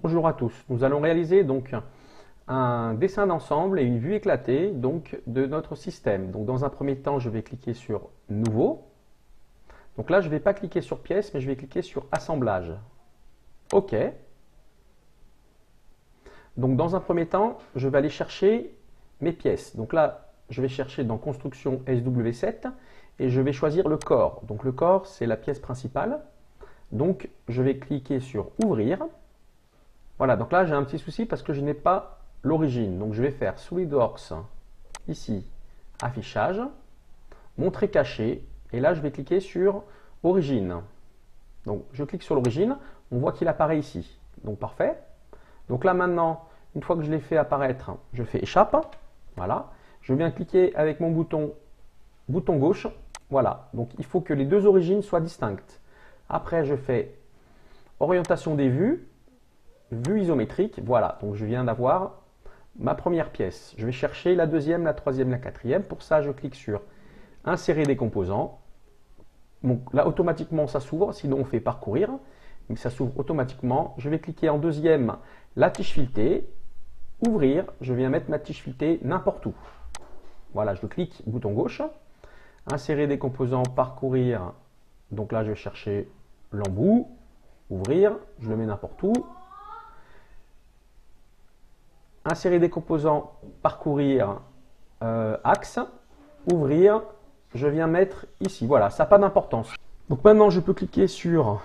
Bonjour à tous. Nous allons réaliser donc un dessin d'ensemble et une vue éclatée donc de notre système. Donc dans un premier temps, je vais cliquer sur Nouveau. Donc là, je ne vais pas cliquer sur Pièces, mais je vais cliquer sur Assemblage. OK. Donc dans un premier temps, je vais aller chercher mes pièces. Donc là, je vais chercher dans Construction SW7 et je vais choisir le corps. Donc le corps, c'est la pièce principale. Donc je vais cliquer sur Ouvrir. Voilà, donc là j'ai un petit souci parce que je n'ai pas l'origine. Donc je vais faire SolidWorks, ici, Affichage, Montrer caché, et là je vais cliquer sur Origine. Donc je clique sur l'origine, on voit qu'il apparaît ici. Donc parfait. Donc là maintenant, une fois que je l'ai fait apparaître, je fais Échappe. Voilà. Je viens cliquer avec mon bouton gauche. Voilà. Donc il faut que les deux origines soient distinctes. Après je fais Orientation des vues. Vue isométrique, voilà, donc je viens d'avoir ma première pièce. Je vais chercher la deuxième, la troisième, la quatrième. Pour ça, je clique sur Insérer des composants. Donc là, automatiquement, ça s'ouvre, sinon on fait Parcourir. Donc ça s'ouvre automatiquement. Je vais cliquer en deuxième, la tige filetée, Ouvrir. Je viens mettre ma tige filetée n'importe où. Voilà, je clique, bouton gauche. Insérer des composants, Parcourir. Donc là, je vais chercher l'embout, Ouvrir, je le mets n'importe où. Insérer des composants, Parcourir, axe, Ouvrir, je viens mettre ici. Voilà, ça n'a pas d'importance. Donc maintenant, je peux cliquer sur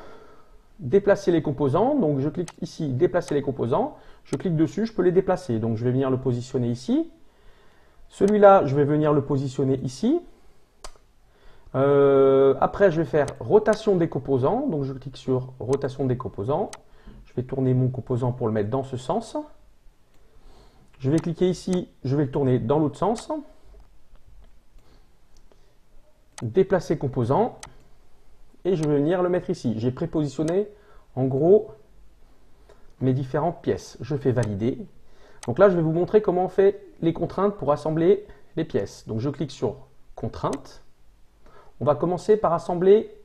Déplacer les composants. Donc je clique ici, Déplacer les composants. Je clique dessus, je peux les déplacer. Donc je vais venir le positionner ici. Celui-là, je vais venir le positionner ici. Après, je vais faire Rotation des composants. Donc je clique sur Rotation des composants. Je vais tourner mon composant pour le mettre dans ce sens. Je vais cliquer ici, je vais le tourner dans l'autre sens. Déplacer composant. Et je vais venir le mettre ici. J'ai prépositionné en gros mes différentes pièces. Je fais valider. Donc là, je vais vous montrer comment on fait les contraintes pour assembler les pièces. Donc je clique sur Contraintes. On va commencer par assembler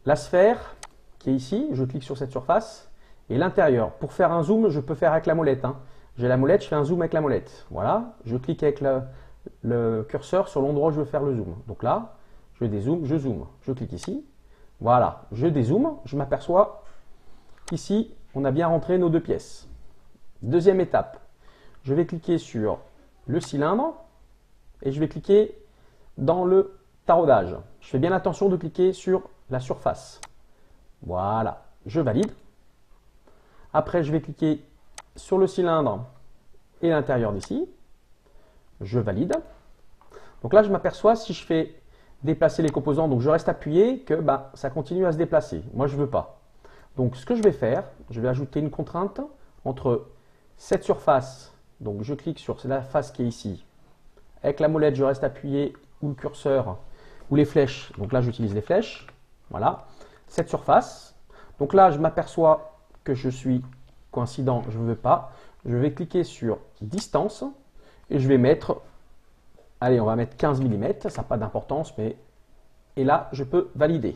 la sphère qui est ici. Je clique sur cette surface. Et l'intérieur. Pour faire un zoom, je peux faire avec la molette. J'ai la molette, je fais un zoom avec la molette. Voilà, je clique avec le curseur sur l'endroit où je veux faire le zoom. Donc là, je dézoome, je zoome. Je clique ici. Voilà, je dézoome. Je m'aperçois qu'ici, on a bien rentré nos deux pièces. Deuxième étape, je vais cliquer sur le cylindre et je vais cliquer dans le taraudage. Je fais bien attention de cliquer sur la surface. Voilà, je valide. Après, je vais cliquer sur le cylindre et l'intérieur d'ici. Je valide. Donc là, je m'aperçois si je fais déplacer les composants, donc je reste appuyé, que ça continue à se déplacer. Moi, je ne veux pas. Donc ce que je vais faire, je vais ajouter une contrainte entre cette surface, donc je clique sur la face qui est ici. Avec la molette, je reste appuyé, ou le curseur, ou les flèches. Donc là, j'utilise les flèches. Voilà. Cette surface. Donc là, je m'aperçois que je suis coïncident, je ne veux pas. Je vais cliquer sur Distance et je vais mettre, allez, on va mettre 15 mm, ça n'a pas d'importance, mais et là, je peux valider.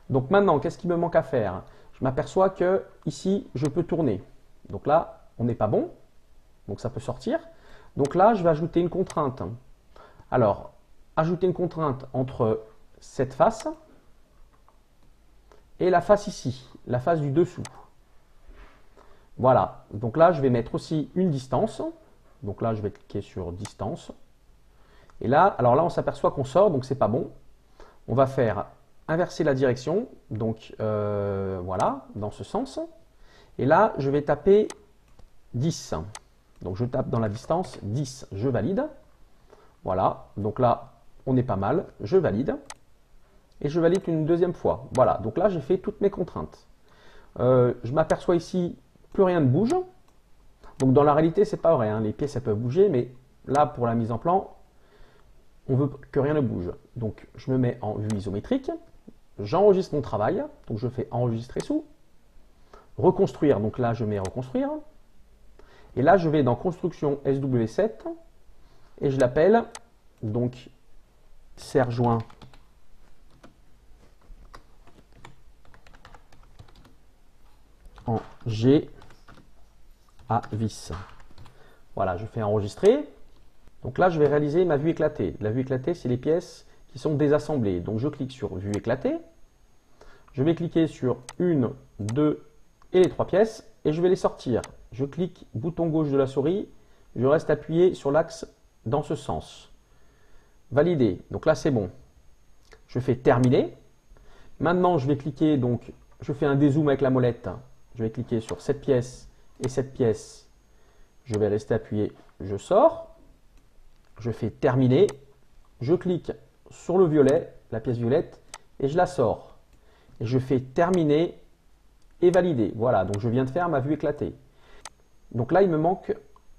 Donc maintenant, qu'est-ce qu'il me manque à faire? Je m'aperçois que ici, je peux tourner. Donc là, on n'est pas bon, donc ça peut sortir. Donc là, je vais ajouter une contrainte. Alors, ajouter une contrainte entre cette face et la face ici, la face du dessous. Voilà, donc là, je vais mettre aussi une distance. Donc là, je vais cliquer sur Distance. Et là, alors là, on s'aperçoit qu'on sort, donc c'est pas bon. On va faire inverser la direction, donc voilà, dans ce sens. Et là, je vais taper 10. Donc je tape dans la distance 10, je valide. Voilà, donc là, on est pas mal, je valide. Et je valide une deuxième fois. Voilà, donc là, j'ai fait toutes mes contraintes. Je m'aperçois ici, plus rien ne bouge. Donc dans la réalité, c'est pas vrai, les pièces elles peuvent bouger, mais là, pour la mise en plan, on veut que rien ne bouge. Donc je me mets en vue isométrique, j'enregistre mon travail, donc je fais enregistrer sous, reconstruire, donc là je mets reconstruire, et là je vais dans construction SW7, et je l'appelle donc serre-joint en G à vis. Voilà, je fais enregistrer. Donc là, je vais réaliser ma vue éclatée. La vue éclatée, c'est les pièces qui sont désassemblées. Donc je clique sur vue éclatée. Je vais cliquer sur 1, 2 et les 3 pièces et je vais les sortir. Je clique bouton gauche de la souris. Je reste appuyé sur l'axe dans ce sens. Valider. Donc là, c'est bon. Je fais terminer. Maintenant, je vais cliquer, donc je fais un dézoom avec la molette. Je vais cliquer sur cette pièce et cette pièce. Je vais rester appuyé. Je sors. Je fais terminer. Je clique sur le violet, la pièce violette, et je la sors. Et je fais terminer et valider. Voilà, donc je viens de faire ma vue éclatée. Donc là, il me manque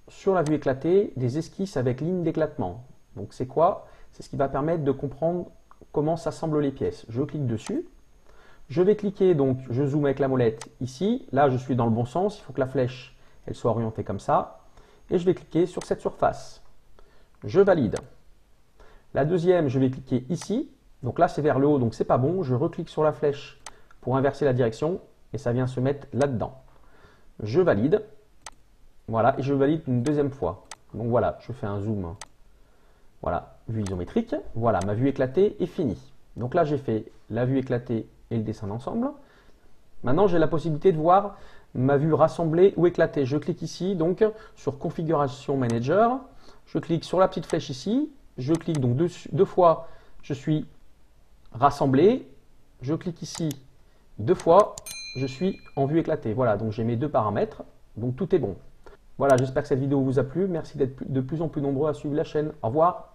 sur la vue éclatée des esquisses avec ligne d'éclatement. Donc c'est quoi? C'est ce qui va permettre de comprendre comment s'assemblent les pièces. Je clique dessus. Je vais cliquer, donc je zoome avec la molette ici. Là, je suis dans le bon sens. Il faut que la flèche elle soit orientée comme ça. Et je vais cliquer sur cette surface. Je valide. La deuxième, je vais cliquer ici. Donc là, c'est vers le haut, donc c'est pas bon. Je reclique sur la flèche pour inverser la direction et ça vient se mettre là-dedans. Je valide. Voilà, et je valide une deuxième fois. Donc voilà, je fais un zoom. Voilà, vue isométrique. Voilà, ma vue éclatée est finie. Donc là, j'ai fait la vue éclatée et le dessin d'ensemble. Maintenant, j'ai la possibilité de voir ma vue rassemblée ou éclatée. Je clique ici, donc, sur Configuration Manager. Je clique sur la petite flèche ici. Je clique donc deux fois, je suis rassemblé. Je clique ici deux fois, je suis en vue éclatée. Voilà, donc j'ai mes deux paramètres. Donc tout est bon. Voilà, j'espère que cette vidéo vous a plu. Merci d'être de plus en plus nombreux à suivre la chaîne. Au revoir.